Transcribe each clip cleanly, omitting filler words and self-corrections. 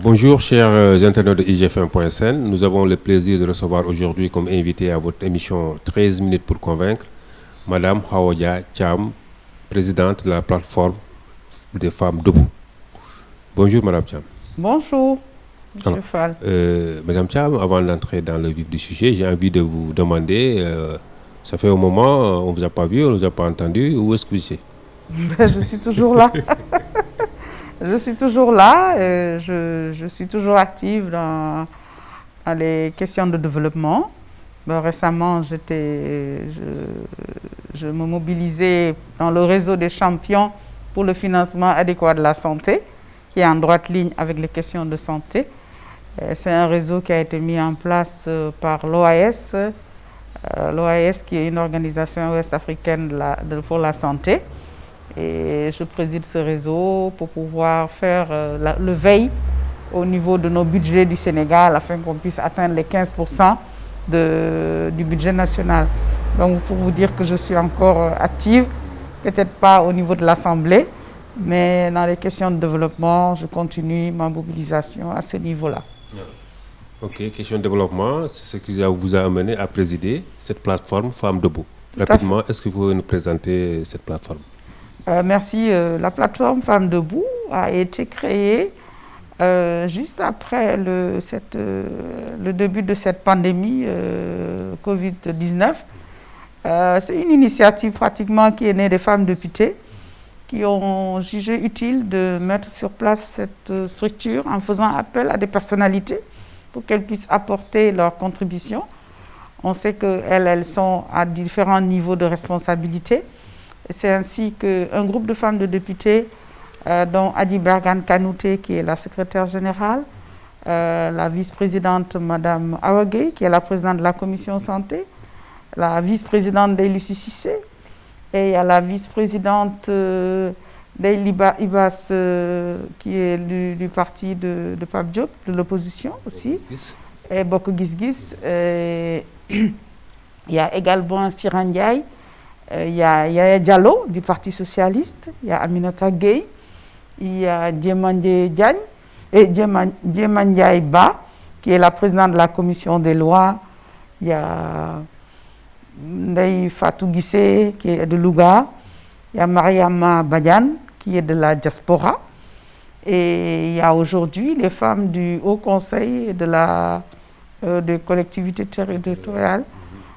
Bonjour chers internautes de IGF1.sn. Nous avons le plaisir de recevoir aujourd'hui comme invité à votre émission 13 minutes pour convaincre Madame Hawa Thiam, présidente de la plateforme des femmes debout. Bonjour Madame Thiam. Bonjour Monsieur Fall. Madame Thiam, avant d'entrer dans le vif du sujet, j'ai envie de vous demander, ça fait un moment, on ne vous a pas vu, on ne vous a pas entendu, où est-ce que vous êtes? Je suis toujours là. Je suis toujours là, je suis toujours active dans les questions de développement. Récemment, je me mobilisais dans le réseau des champions pour le financement adéquat de la santé, qui est en droite ligne avec les questions de santé. C'est un réseau qui a été mis en place par l'OAS, l'OAS qui est une organisation ouest-africaine pour la santé. Et je préside ce réseau pour pouvoir faire le veille au niveau de nos budgets du Sénégal afin qu'on puisse atteindre les 15% du budget national. Donc pour vous dire que je suis encore active, peut-être pas au niveau de l'Assemblée, mais dans les questions de développement, je continue ma mobilisation à ce niveau-là. Ok, question de développement, c'est ce qui vous a amené à présider cette plateforme Femmes Debout. Rapidement, est-ce que vous pouvez nous présenter cette plateforme? Merci. La plateforme Femmes Debout a été créée juste après le début de cette pandémie Covid-19. C'est une initiative pratiquement qui est née des femmes députées qui ont jugé utile de mettre sur place cette structure en faisant appel à des personnalités pour qu'elles puissent apporter leur contribution. On sait qu'elles sont à différents niveaux de responsabilité. C'est ainsi qu'un groupe de femmes de députés, dont Adi Bergan Kanouté, qui est la secrétaire générale, la vice-présidente Madame Awagé, qui est la présidente de la commission santé, la vice-présidente d'Elusi Cissé, et il y a la vice-présidente d'Eliba Ibas, qui est du parti de Pape Diop, de l'opposition aussi, et Boko Gisgis. Il y a également Siran Ndiaye. Il y a Yaya Diallo du Parti Socialiste, il y a Aminata Gueye, il y a Diemandé Diagne et Diemandé Ba, qui est la présidente de la commission des lois. Il y a Ndeye Fatou Guissé, qui est de Louga. Il y a Mariama Badiane, qui est de la diaspora. Et il y a aujourd'hui les femmes du Haut Conseil des collectivités territoriales.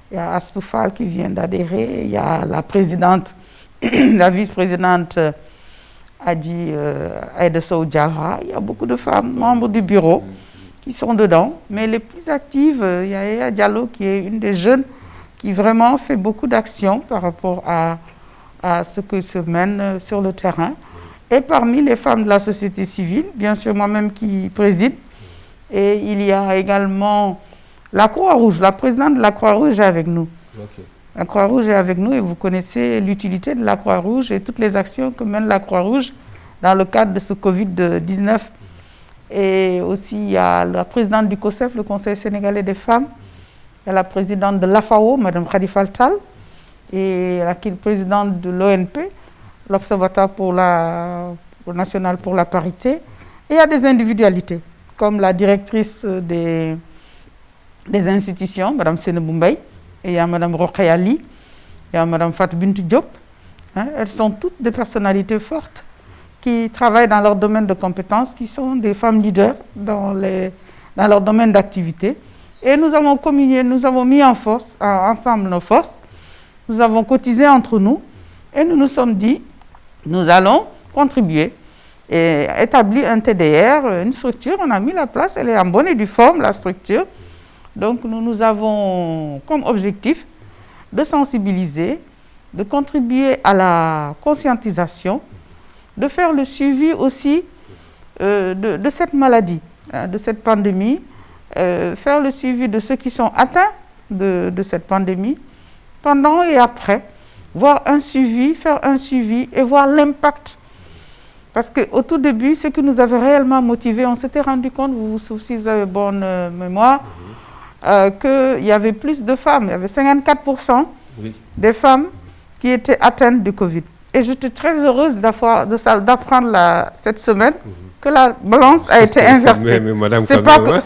Il y a Astoufal qui vient d'adhérer, il y a la présidente, la vice-présidente Adi Aïda Sow Diawara. Il y a beaucoup de femmes, membres du bureau, qui sont dedans. Mais les plus actives, il y a Yaya Diallo qui est une des jeunes qui vraiment fait beaucoup d'actions par rapport à ce que se mène sur le terrain. Et parmi les femmes de la société civile, bien sûr moi-même qui préside, et il y a également la Croix-Rouge, la présidente de la Croix-Rouge est avec nous. Okay. La Croix-Rouge est avec nous et vous connaissez l'utilité de la Croix-Rouge et toutes les actions que mène la Croix-Rouge dans le cadre de ce Covid-19. Et aussi, il y a la présidente du COSEF, le Conseil sénégalais des femmes. Il y a la présidente de l'AFAO, Mme Khadifal Fall, et la présidente de l'ONP, l'Observatoire national pour la parité. Et il y a des individualités, comme la directrice des institutions, Mme Sénébou Mbaye, et il y a Mme Rokhaya Ali, il y a Mme Fatou Bintou Diop. Elles sont toutes des personnalités fortes qui travaillent dans leur domaine de compétences, qui sont des femmes leaders dans leur domaine d'activité. Et nous avons communié, nous avons mis ensemble nos forces, nous avons cotisé entre nous et nous nous sommes dit, nous allons contribuer et établir un TDR, une structure. On a mis la place, elle est en bonne et due forme, la structure. Donc nous avons comme objectif de sensibiliser, de contribuer à la conscientisation, de faire le suivi aussi de cette maladie, de cette pandémie, faire le suivi de ceux qui sont atteints de cette pandémie, pendant et après, faire un suivi et voir l'impact. Parce qu'au tout début, ce qui nous avait réellement motivés, on s'était rendu compte, si vous avez bonne mémoire, qu'il y avait plus de femmes, il y avait 54% des femmes qui étaient atteintes du Covid. Et j'étais très heureuse d'apprendre cette semaine que que la balance a été inversée. mais madame, c'est pas parce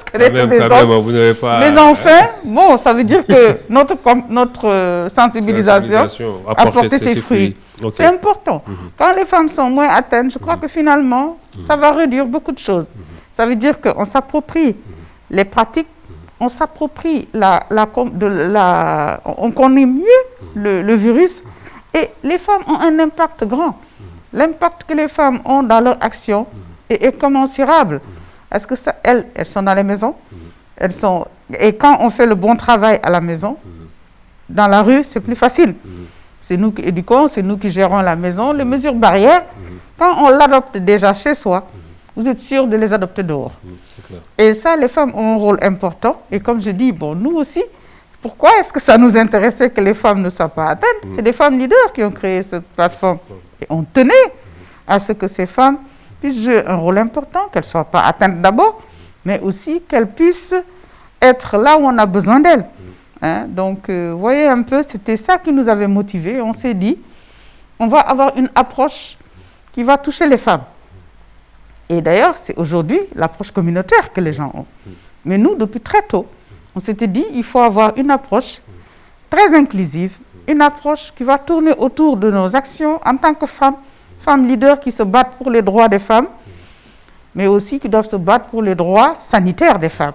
que les femmes des hommes. Vous n'avez pas... Mais enfin, bon, ça veut dire que notre sensibilisation a porté ses fruits. Okay. C'est important. Quand les femmes sont moins atteintes, je crois que finalement, ça va réduire beaucoup de choses. Ça veut dire qu'on s'approprie les pratiques, on s'approprie on connaît mieux le virus, et les femmes ont un impact grand. L'impact que les femmes ont dans leur action est incommensurable. Parce que elles sont dans les maisons, et quand on fait le bon travail à la maison, dans la rue, c'est plus facile. C'est nous qui éduquons, c'est nous qui gérons la maison. Les mesures barrières, quand on l'adopte déjà chez soi, vous êtes sûr de les adopter dehors. Clair. Et ça, les femmes ont un rôle important. Et comme je dis, bon, nous aussi, pourquoi est-ce que ça nous intéressait que les femmes ne soient pas atteintes? C'est des femmes leaders qui ont créé cette plateforme. Et on tenait à ce que ces femmes puissent jouer un rôle important, qu'elles ne soient pas atteintes d'abord, mais aussi qu'elles puissent être là où on a besoin d'elles. Donc, vous voyez un peu, c'était ça qui nous avait motivés. On s'est dit, on va avoir une approche qui va toucher les femmes. Et d'ailleurs, c'est aujourd'hui l'approche communautaire que les gens ont. Mais nous, depuis très tôt, on s'était dit, il faut avoir une approche très inclusive, une approche qui va tourner autour de nos actions en tant que femmes leaders qui se battent pour les droits des femmes, mais aussi qui doivent se battre pour les droits sanitaires des femmes.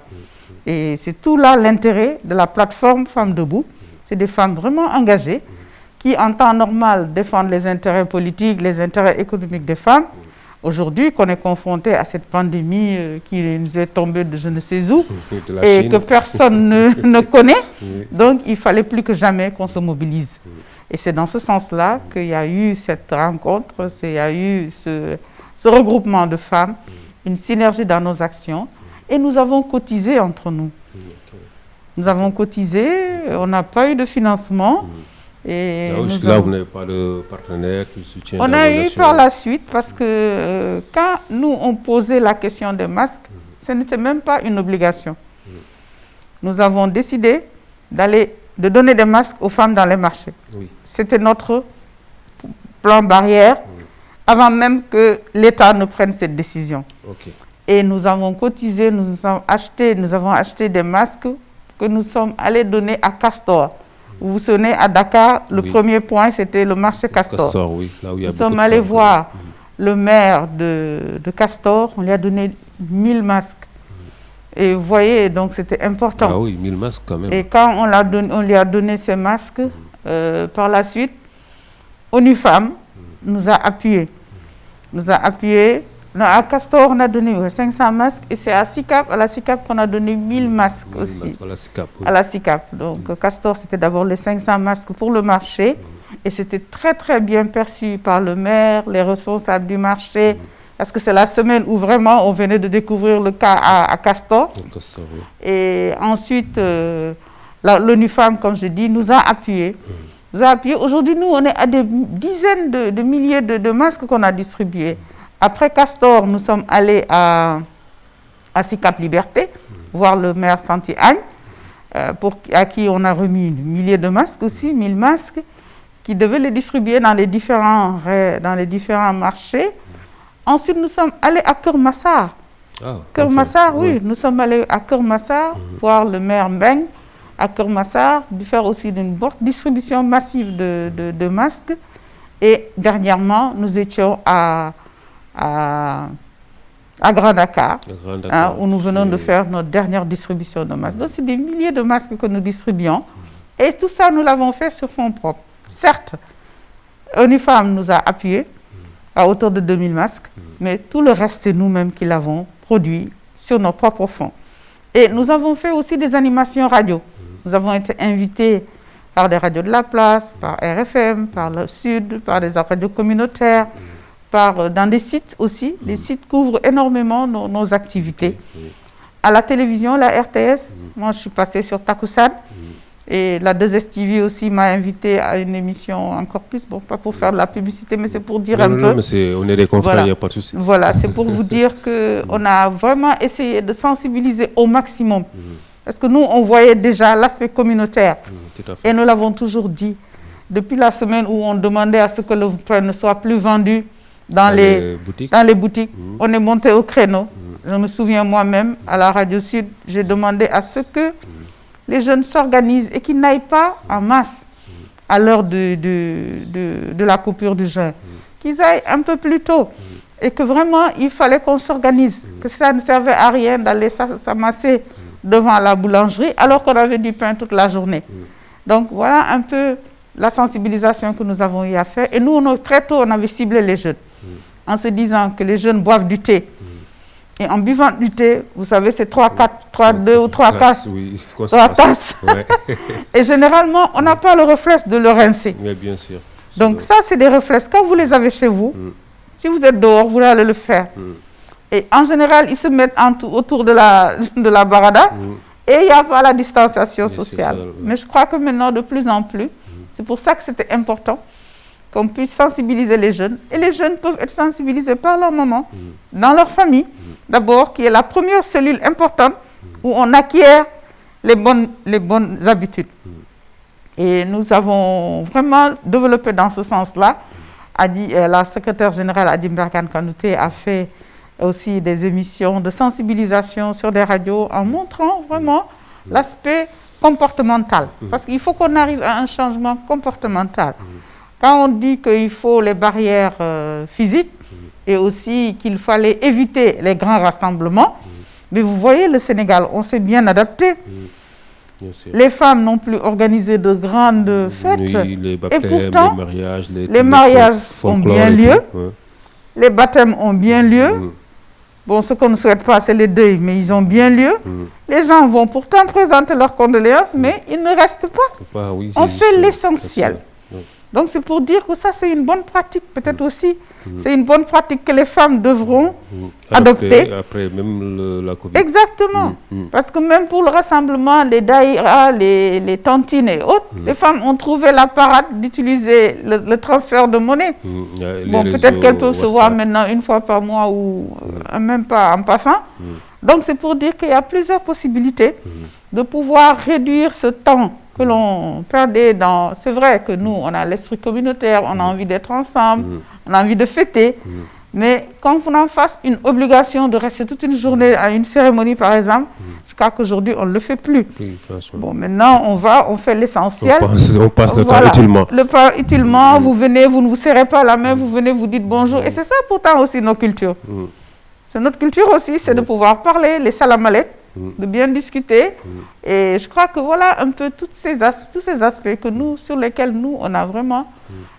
Et c'est tout là l'intérêt de la plateforme Femmes Debout. C'est des femmes vraiment engagées qui, en temps normal, défendent les intérêts politiques, les intérêts économiques des femmes. Aujourd'hui, qu'on est confronté à cette pandémie qui nous est tombée de je ne sais où et que personne ne connaît, donc il fallait plus que jamais qu'on se mobilise. Et c'est dans ce sens-là qu'il y a eu cette rencontre, il y a eu ce regroupement de femmes, une synergie dans nos actions. Et nous avons cotisé entre nous. Nous avons cotisé, on n'a pas eu de financement. Et jusque-là, vous n'avez pas de partenaire qui soutient on a eu par la suite, parce que quand nous on posait la question des masques, ce n'était même pas une obligation. Nous avons décidé de donner des masques aux femmes dans les marchés. C'était notre plan barrière, avant même que l'État ne prenne cette décision. Et nous avons cotisé, nous avons acheté des masques que nous sommes allés donner à Castor. Vous vous souvenez, à Dakar, le premier point, c'était le marché Castor. Là où il y a nous sommes allés voir le maire de Castor, on lui a donné 1000 masques. Et vous voyez, donc c'était important. Ah oui, 1000 masques quand même. Et quand on lui a donné ces masques, par la suite, ONU Femmes nous a appuyés. À Castor, on a donné 500 masques, et c'est à la SICAP qu'on a donné 1000 masques aussi. À la SICAP. Donc, Castor, c'était d'abord les 500 masques pour le marché, et c'était très, très bien perçu par le maire, les responsables du marché, parce que c'est la semaine où vraiment on venait de découvrir le cas à Castor. Et ensuite, l'ONU Femmes, comme je dis, nous a appuyés. Aujourd'hui, nous, on est à des dizaines de milliers de masques qu'on a distribués. Après Castor, nous sommes allés à SICAP Liberté, voir le maire Santi Agne, à qui on a remis milliers de masques aussi, 1000 masques, qui devaient les distribuer dans les différents marchés. Ensuite, nous sommes allés à Keur-Massar. Keur-Massar, oui, nous sommes allés à Keur-Massar voir le maire Mbeng à Keur-Massar, faire aussi une distribution massive de masques. Et dernièrement, nous étions à Grand Dakar, où nous venons de faire notre dernière distribution de masques. Donc, c'est des milliers de masques que nous distribuons. Et tout ça, nous l'avons fait sur fonds propres. Certes, ONU Femmes nous a appuyés à hauteur de 2000 masques, mais tout le reste, c'est nous-mêmes qui l'avons produit sur nos propres fonds. Et nous avons fait aussi des animations radio. Nous avons été invités par des radios de la place, par RFM, par le Sud, par des radios communautaires, dans des sites aussi. Les sites couvrent énormément nos activités. À la télévision, la RTS, moi je suis passée sur Takusan, et la 2STV aussi m'a invité à une émission encore plus, bon, pas pour faire de la publicité, mais c'est pour dire peu. Non, mais on est des confrères, il n'y a pas de souci. Voilà, c'est pour vous dire qu'on a vraiment essayé de sensibiliser au maximum. Parce que nous, on voyait déjà l'aspect communautaire. Et nous l'avons toujours dit. Depuis la semaine où on demandait à ce que le pain ne soit plus vendu dans les boutiques. Mmh. On est monté au créneau. Mmh. Je me souviens moi-même, à la Radio Sud, j'ai demandé à ce que les jeunes s'organisent et qu'ils n'aillent pas en masse à l'heure de la coupure du jeûne. Qu'ils aillent un peu plus tôt. Et que vraiment, il fallait qu'on s'organise. Que ça ne servait à rien d'aller s'amasser devant la boulangerie alors qu'on avait du pain toute la journée. Donc voilà un peu la sensibilisation que nous avons eu à faire. Et nous, très tôt, on avait ciblé les jeunes en se disant que les jeunes boivent du thé. Et en buvant du thé, vous savez, c'est 3 tasses. Oui, 3 tasses. Ouais. Et généralement, on n'a pas le réflexe de le rincer. Mais bien sûr. Donc ça, c'est des réflexes. Quand vous les avez chez vous, si vous êtes dehors, vous allez le faire. Et en général, ils se mettent autour de la barada et il n'y a pas la distanciation sociale. Mais je crois que maintenant, de plus en plus, c'est pour ça que c'était important qu'on puisse sensibiliser les jeunes. Et les jeunes peuvent être sensibilisés par leur maman, dans leur famille, d'abord, qui est la première cellule importante où on acquiert les bonnes habitudes. Et nous avons vraiment développé dans ce sens-là. La secrétaire générale Adi Mbergane Kanouté a fait aussi des émissions de sensibilisation sur des radios en montrant vraiment l'aspect comportemental. Parce qu'il faut qu'on arrive à un changement comportemental. Quand on dit qu'il faut les barrières physiques et aussi qu'il fallait éviter les grands rassemblements, mais vous voyez, le Sénégal, on s'est bien adapté. Les femmes n'ont plus organisé de grandes fêtes. Oui, les baptêmes, et pourtant, les mariages ont bien lieu. Les baptêmes ont bien lieu. Bon, ce qu'on ne souhaite pas, c'est les deuils, mais ils ont bien lieu. Les gens vont pourtant présenter leurs condoléances, mais ils ne restent pas. On fait l'essentiel. Donc, c'est pour dire que ça, c'est une bonne pratique, peut-être aussi. C'est une bonne pratique que les femmes devront adopter. Après même la Covid. Exactement. Parce que même pour le rassemblement, les daïras, les tantines et autres, les femmes ont trouvé la parade d'utiliser le transfert de monnaie. Bon, peut-être qu'elles peuvent se voir maintenant une fois par mois ou même pas en passant. Donc, c'est pour dire qu'il y a plusieurs possibilités de pouvoir réduire ce temps que l'on perdait dans... C'est vrai que nous, on a l'esprit communautaire, on a envie d'être ensemble, on a envie de fêter, mais quand on en fasse une obligation de rester toute une journée à une cérémonie, par exemple, je crois qu'aujourd'hui, on ne le fait plus. Bon, maintenant, on fait l'essentiel. On passe le temps utilement. Le temps utilement, vous venez, vous ne vous serrez pas la main, vous venez, vous dites bonjour. Et c'est ça pourtant aussi nos cultures. C'est notre culture aussi, c'est de pouvoir parler, les salamalettes, de bien discuter. Et je crois que voilà un peu tous ces aspects sur lesquels nous, on a vraiment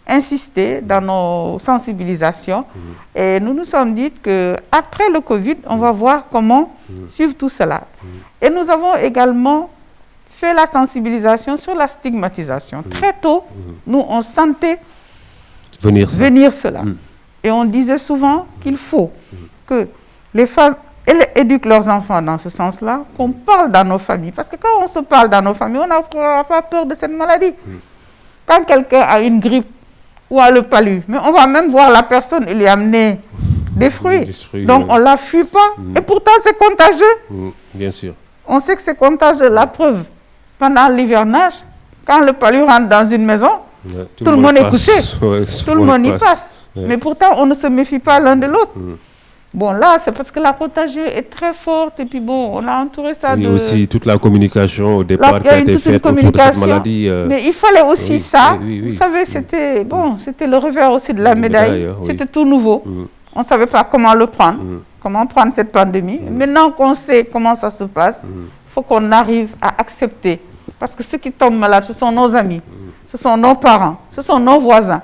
insisté dans nos sensibilisations. Et nous nous sommes dit qu'après le Covid, on va voir comment suivre tout cela. Et nous avons également fait la sensibilisation sur la stigmatisation. Très tôt, nous, on sentait venir cela. Et on disait souvent qu'il faut que les femmes éduquent leurs enfants dans ce sens-là, qu'on parle dans nos familles. Parce que quand on se parle dans nos familles, on n'a pas peur de cette maladie. Quand quelqu'un a une grippe ou a le palu, mais on va même voir la personne et lui amener des fruits. Donc on ne la fuit pas. Et pourtant, c'est contagieux. Bien sûr. On sait que c'est contagieux. La preuve, pendant l'hivernage, quand le palu rentre dans une maison, tout le monde est couché. Tout le monde y passe. Mais pourtant, on ne se méfie pas l'un de l'autre. Bon, là, c'est parce que la contagion est très forte et puis bon, on a entouré ça de... aussi toute la communication au départ qui a été faite autour de cette maladie. Mais il fallait aussi ça. Vous savez, c'était c'était le revers aussi de la médaille. C'était tout nouveau. On ne savait pas comment le prendre, comment prendre cette pandémie. Maintenant qu'on sait comment ça se passe, il faut qu'on arrive à accepter. Parce que ceux qui tombent malades, ce sont nos amis, ce sont nos parents, ce sont nos voisins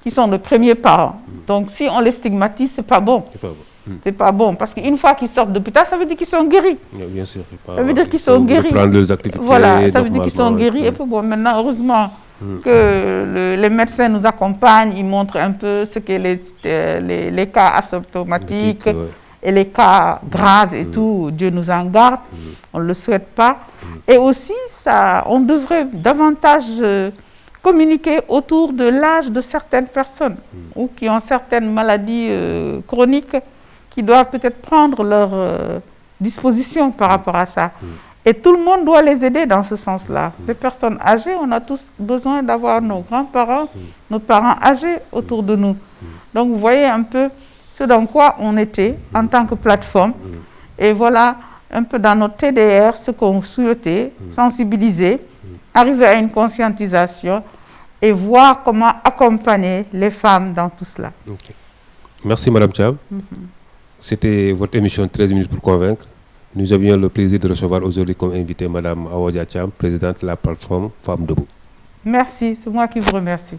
qui sont de premiers parents. Donc, si on les stigmatise, c'est pas bon. C'est pas bon, parce qu'une fois qu'ils sortent de l'hôpital, ça veut dire qu'ils sont guéris. Bien sûr. Ça veut dire qu'ils sont guéris. Reprendre leurs activités. Voilà, ça veut dire qu'ils sont guéris. Et puis bon, maintenant, heureusement que les médecins nous accompagnent, ils montrent un peu ce que les cas asymptomatiques et les cas graves et tout. Dieu nous en garde. On ne le souhaite pas. Et aussi, on devrait davantage communiquer autour de l'âge de certaines personnes ou qui ont certaines maladies chroniques qui doivent peut-être prendre leurs dispositions par rapport à ça. Et tout le monde doit les aider dans ce sens-là. Les personnes âgées, on a tous besoin d'avoir nos grands-parents, nos parents âgés autour de nous. Donc, vous voyez un peu ce dans quoi on était en tant que plateforme. Et voilà un peu dans notre TDR ce qu'on souhaitait, sensibiliser, arriver à une conscientisation et voir comment accompagner les femmes dans tout cela. Okay. Merci Madame Thiam. C'était votre émission 13 minutes pour convaincre. Nous avions le plaisir de recevoir aujourd'hui comme invité Madame Hawa Dia Thiam, présidente de la plateforme Femmes Debout. Merci, c'est moi qui vous remercie.